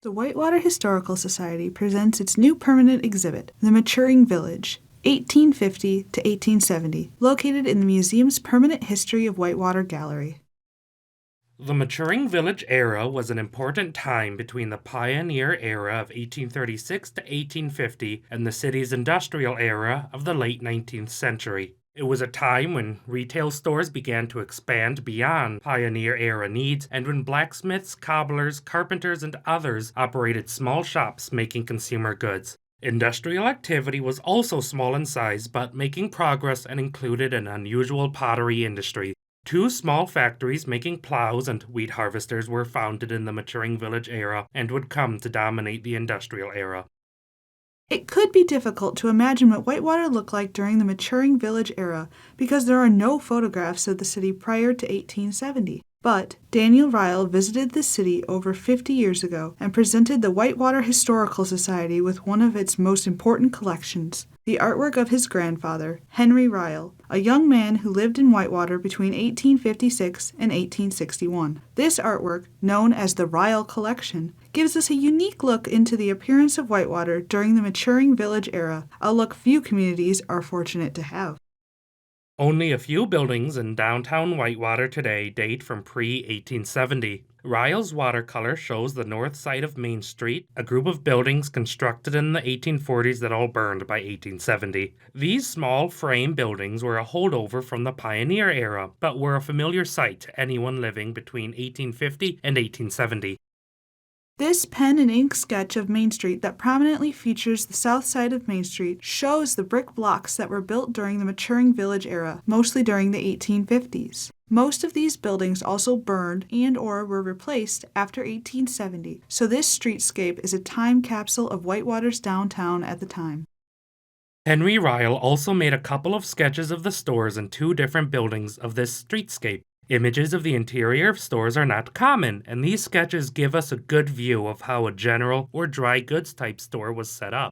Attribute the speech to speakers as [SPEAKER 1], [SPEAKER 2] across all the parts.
[SPEAKER 1] The Whitewater Historical Society presents its new permanent exhibit, The Maturing Village, 1850 to 1870, located in the museum's Permanent History of Whitewater Gallery.
[SPEAKER 2] The Maturing Village era was an important time between the pioneer era of 1836 to 1850 and the city's industrial era of the late 19th century. It was a time when retail stores began to expand beyond pioneer era needs and when blacksmiths, cobblers, carpenters, and others operated small shops making consumer goods. Industrial activity was also small in size but making progress and included an unusual pottery industry. Two small factories making plows and wheat harvesters were founded in the Maturing Village era and would come to dominate the industrial era.
[SPEAKER 1] It could be difficult to imagine what Whitewater looked like during the Maturing Village era because there are no photographs of the city prior to 1870. But Daniel Ryle visited the city over 50 years ago and presented the Whitewater Historical Society with one of its most important collections, the artwork of his grandfather, Henry Ryle, a young man who lived in Whitewater between 1856 and 1861. This artwork, known as the Ryle Collection, gives us a unique look into the appearance of Whitewater during the Maturing Village era, a look few communities are fortunate to have.
[SPEAKER 2] Only a few buildings in downtown Whitewater today date from pre-1870. Ryle's watercolor shows the north side of Main Street, a group of buildings constructed in the 1840s that all burned by 1870. These small frame buildings were a holdover from the pioneer era, but were a familiar sight to anyone living between 1850 and 1870.
[SPEAKER 1] This pen and ink sketch of Main Street that prominently features the south side of Main Street shows the brick blocks that were built during the Maturing Village era, mostly during the 1850s. Most of these buildings also burned and/or were replaced after 1870, so this streetscape is a time capsule of Whitewater's downtown at the time.
[SPEAKER 2] Henry Ryle also made a couple of sketches of the stores in two different buildings of this streetscape. Images of the interior of stores are not common, and these sketches give us a good view of how a general or dry goods type store was set up.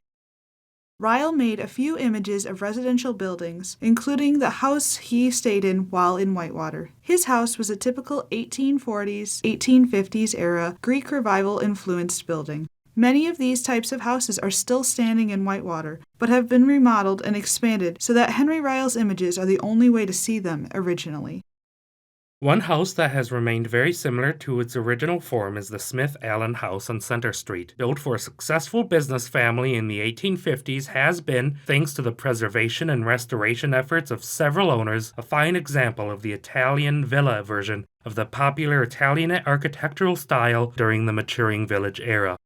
[SPEAKER 1] Ryle made a few images of residential buildings, including the house he stayed in while in Whitewater. His house was a typical 1840s, 1850s era Greek Revival-influenced building. Many of these types of houses are still standing in Whitewater, but have been remodeled and expanded so that Henry Ryle's images are the only way to see them originally.
[SPEAKER 2] One house that has remained very similar to its original form is the Smith Allen House on Center Street. Built for a successful business family in the 1850s, has been, thanks to the preservation and restoration efforts of several owners, a fine example of the Italian villa version of the popular Italian architectural style during the Maturing Village era.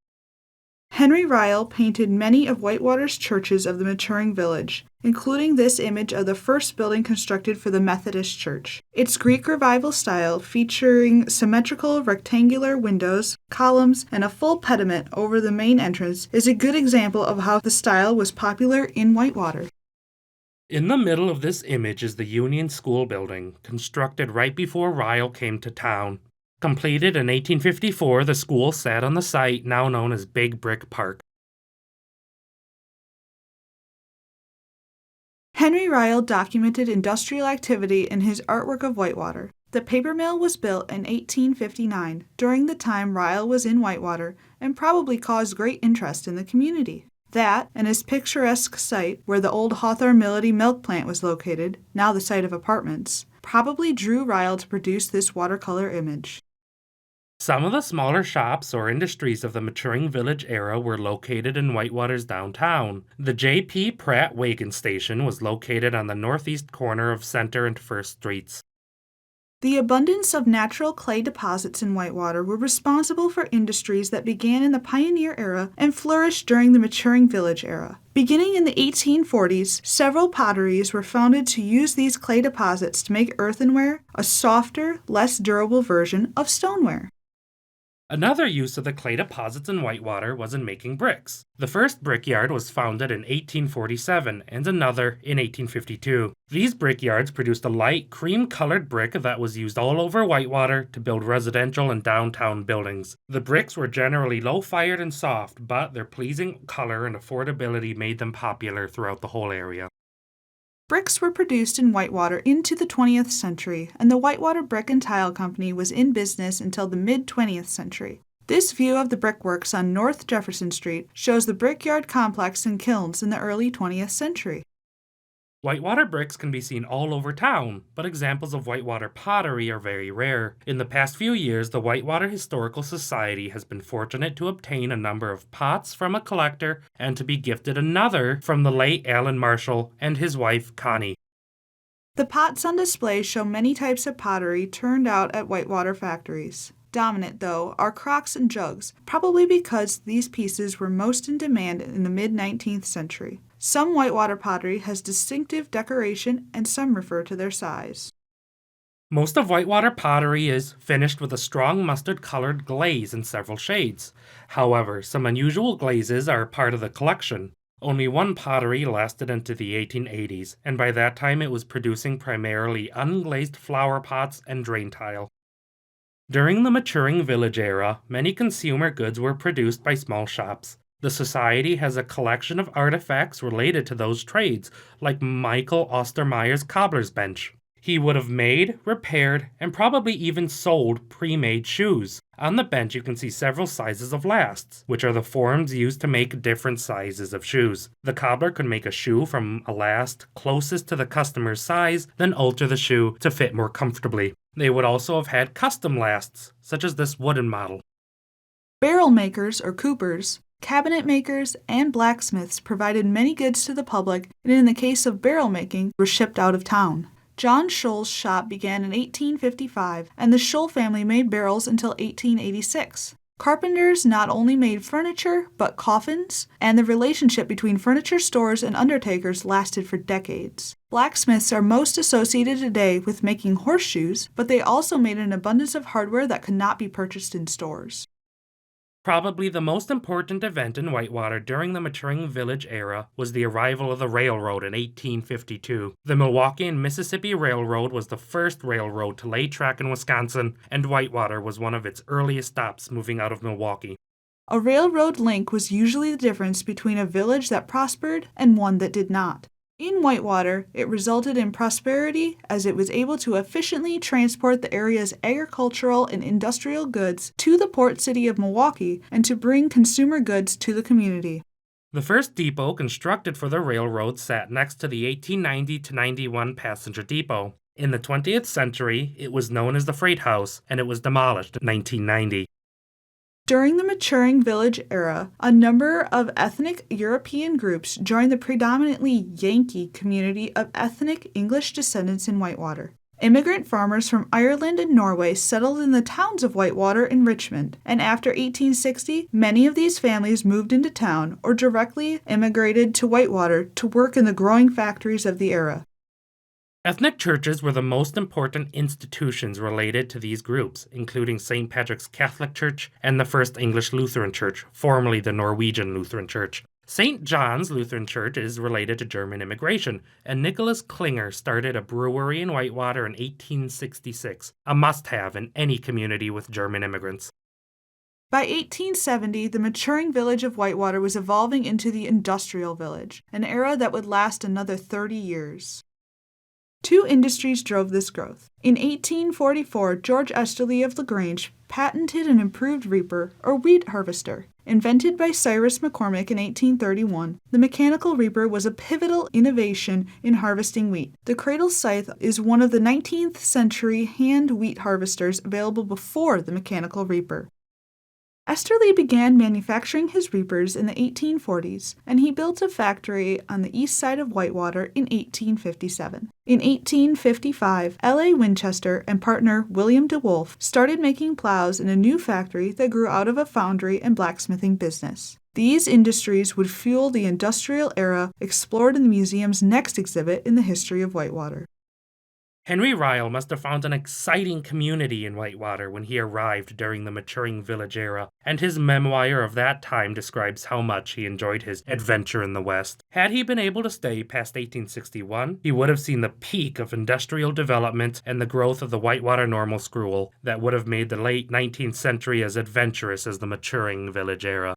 [SPEAKER 1] Henry Ryle painted many of Whitewater's churches of the Maturing Village, including this image of the first building constructed for the Methodist Church. Its Greek Revival style, featuring symmetrical rectangular windows, columns, and a full pediment over the main entrance, is a good example of how the style was popular in Whitewater.
[SPEAKER 2] In the middle of this image is the Union School building, constructed right before Ryle came to town. Completed in 1854, the school sat on the site now known as Big Brick Park.
[SPEAKER 1] Henry Ryle documented industrial activity in his artwork of Whitewater. The paper mill was built in 1859, during the time Ryle was in Whitewater, and probably caused great interest in the community. That, and his picturesque site where the old Hawthorne Melody milk plant was located, now the site of apartments, probably drew Ryle to produce this watercolor image.
[SPEAKER 2] Some of the smaller shops or industries of the Maturing Village era were located in Whitewater's downtown. The J.P. Pratt wagon station was located on the northeast corner of Center and First Streets.
[SPEAKER 1] The abundance of natural clay deposits in Whitewater were responsible for industries that began in the pioneer era and flourished during the Maturing Village era. Beginning in the 1840s, several potteries were founded to use these clay deposits to make earthenware, a softer, less durable version of stoneware.
[SPEAKER 2] Another use of the clay deposits in Whitewater was in making bricks. The first brickyard was founded in 1847 and another in 1852. These brickyards produced a light, cream-colored brick that was used all over Whitewater to build residential and downtown buildings. The bricks were generally low-fired and soft, but their pleasing color and affordability made them popular throughout the whole area.
[SPEAKER 1] Bricks were produced in Whitewater into the 20th century, and the Whitewater Brick and Tile Company was in business until the mid-20th century. This view of the brickworks on North Jefferson Street shows the brickyard complex and kilns in the early 20th century.
[SPEAKER 2] Whitewater bricks can be seen all over town, but examples of Whitewater pottery are very rare. In the past few years, the Whitewater Historical Society has been fortunate to obtain a number of pots from a collector and to be gifted another from the late Alan Marshall and his wife Connie.
[SPEAKER 1] The pots on display show many types of pottery turned out at Whitewater factories. Dominant, though, are crocks and jugs, probably because these pieces were most in demand in the mid-19th century. Some Whitewater pottery has distinctive decoration, and some refer to their size.
[SPEAKER 2] Most of Whitewater pottery is finished with a strong mustard-colored glaze in several shades. However, some unusual glazes are part of the collection. Only one pottery lasted into the 1880s, and by that time it was producing primarily unglazed flower pots and drain tile. During the maturing village era, many consumer goods were produced by small shops. The Society has a collection of artifacts related to those trades, like Michael Ostermeyer's cobbler's bench. He would have made, repaired, and probably even sold pre-made shoes. On the bench you can see several sizes of lasts, which are the forms used to make different sizes of shoes. The cobbler could make a shoe from a last closest to the customer's size, then alter the shoe to fit more comfortably. They would also have had custom lasts, such as this wooden model.
[SPEAKER 1] Barrel makers, or coopers, cabinet makers, and blacksmiths provided many goods to the public, and in the case of barrel making, were shipped out of town. John Scholl's shop began in 1855, and the Scholl family made barrels until 1886. Carpenters not only made furniture, but coffins, and the relationship between furniture stores and undertakers lasted for decades. Blacksmiths are most associated today with making horseshoes, but they also made an abundance of hardware that could not be purchased in stores.
[SPEAKER 2] Probably the most important event in Whitewater during the maturing village era was the arrival of the railroad in 1852. The Milwaukee and Mississippi Railroad was the first railroad to lay track in Wisconsin, and Whitewater was one of its earliest stops moving out of Milwaukee.
[SPEAKER 1] A railroad link was usually the difference between a village that prospered and one that did not. In Whitewater, it resulted in prosperity as it was able to efficiently transport the area's agricultural and industrial goods to the port city of Milwaukee and to bring consumer goods to the community.
[SPEAKER 2] The first depot constructed for the railroad sat next to the 1890-91 passenger depot. In the 20th century, it was known as the Freight House, and it was demolished in 1990.
[SPEAKER 1] During the maturing village era, a number of ethnic European groups joined the predominantly Yankee community of ethnic English descendants in Whitewater. Immigrant farmers from Ireland and Norway settled in the towns of Whitewater and Richmond, and after 1860, many of these families moved into town or directly immigrated to Whitewater to work in the growing factories of the era.
[SPEAKER 2] Ethnic churches were the most important institutions related to these groups, including St. Patrick's Catholic Church and the First English Lutheran Church, formerly the Norwegian Lutheran Church. St. John's Lutheran Church is related to German immigration, and Nicholas Klinger started a brewery in Whitewater in 1866, a must-have in any community with German immigrants.
[SPEAKER 1] By 1870, the maturing village of Whitewater was evolving into the industrial village, an era that would last another 30 years. Two industries drove this growth. In 1844, George Esterly of LaGrange patented an improved reaper, or wheat harvester. Invented by Cyrus McCormick in 1831, the mechanical reaper was a pivotal innovation in harvesting wheat. The cradle scythe is one of the 19th century hand wheat harvesters available before the mechanical reaper. Esterly began manufacturing his reapers in the 1840s, and he built a factory on the east side of Whitewater in 1857. In 1855, L.A. Winchester and partner William DeWolf started making plows in a new factory that grew out of a foundry and blacksmithing business. These industries would fuel the industrial era explored in the museum's next exhibit in the history of Whitewater.
[SPEAKER 2] Henry Ryle must have found an exciting community in Whitewater when he arrived during the maturing village era, and his memoir of that time describes how much he enjoyed his adventure in the West. Had he been able to stay past 1861, he would have seen the peak of industrial development and the growth of the Whitewater Normal School that would have made the late 19th century as adventurous as the maturing village era.